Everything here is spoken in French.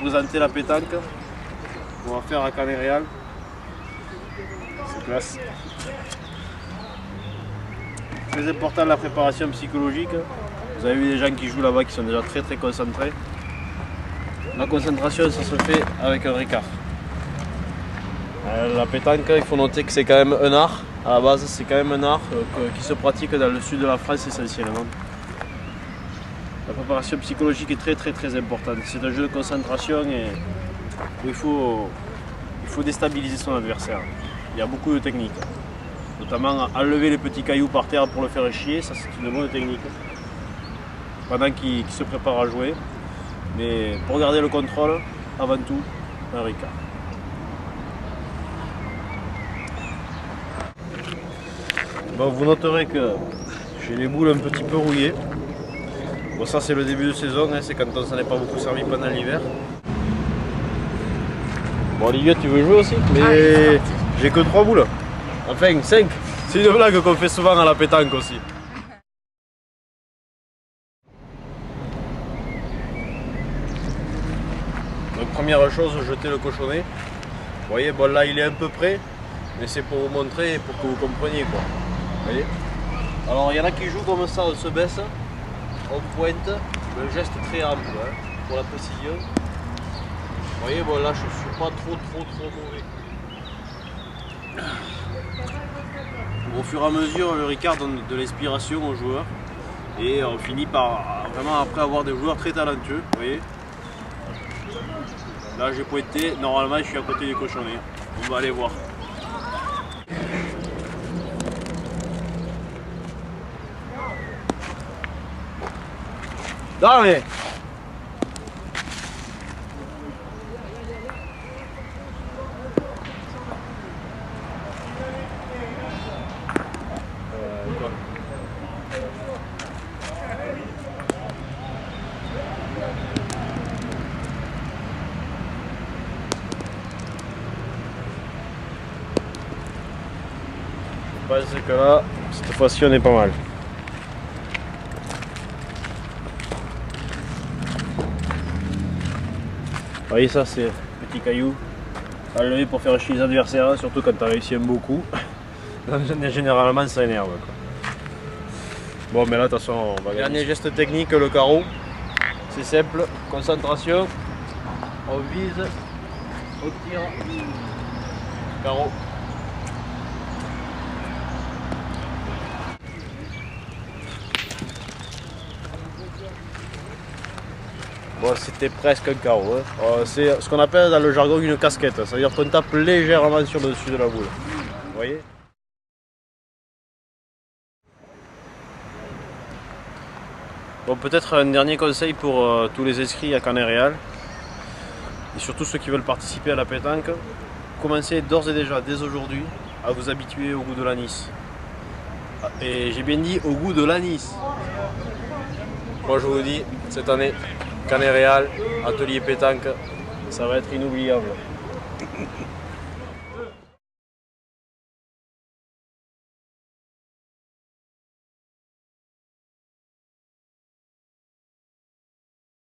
présenter la pétanque qu'on va faire à Canet-Réal. C'est classe. Très important la préparation psychologique. Vous avez vu des gens qui jouent là-bas qui sont déjà très concentrés. La concentration, ça se fait avec un Ricard. La pétanque, il faut noter que c'est quand même un art. À la base, c'est quand même un art qui se pratique dans le sud de la France essentiellement. La préparation psychologique est très importante. C'est un jeu de concentration et où il faut déstabiliser son adversaire. Il y a beaucoup de techniques. Notamment enlever les petits cailloux par terre pour le faire chier, ça c'est une bonne technique. Pendant qu'il se prépare à jouer. Mais pour garder le contrôle, avant tout, un Ricard. Bon, vous noterez que j'ai les boules un petit peu rouillées. Bon, ça c'est le début de saison, hein, c'est quand on s'en est pas beaucoup servi pendant l'hiver. Bon, Olivia, tu veux jouer aussi? Mais j'ai que 3 boules. Enfin, 5. C'est une blague qu'on fait souvent à la pétanque aussi. Donc première chose, jeter le cochonnet. Vous voyez, bon là il est un peu près, mais c'est pour vous montrer et pour que vous compreniez quoi. Vous voyez. Alors il y en a qui jouent comme ça, on se baisse, on pointe, le geste très ample hein, pour la précision. Vous voyez, bon là je suis pas trop mauvais. Au fur et à mesure, le Ricard donne de l'inspiration aux joueurs et on finit par vraiment après avoir des joueurs très talentueux. Vous voyez. Là j'ai pointé, normalement je suis à côté du cochonnet. On va aller voir. Non mais je pense que là, cette fois-ci on est pas mal. Vous voyez ça c'est petit caillou à lever pour faire chier les adversaires, surtout quand tu as réussi un beau coup. Généralement ça énerve quoi. Bon mais là de toute façon on va gagner. Dernier geste technique, le carreau. C'est simple, concentration, on vise, on tire, carreau. Bon, c'était presque un carreau. Hein. C'est ce qu'on appelle dans le jargon une casquette, c'est-à-dire qu'on tape légèrement sur le dessus de la boule. Vous voyez? Bon, peut-être un dernier conseil pour tous les inscrits à Canet-Réal et surtout ceux qui veulent participer à la pétanque. Commencez d'ores et déjà, dès aujourd'hui, à vous habituer au goût de l'anis. Et j'ai bien dit au goût de l'anis. Moi je vous dis, cette année, Canet-Réal, atelier pétanque, ça va être inoubliable.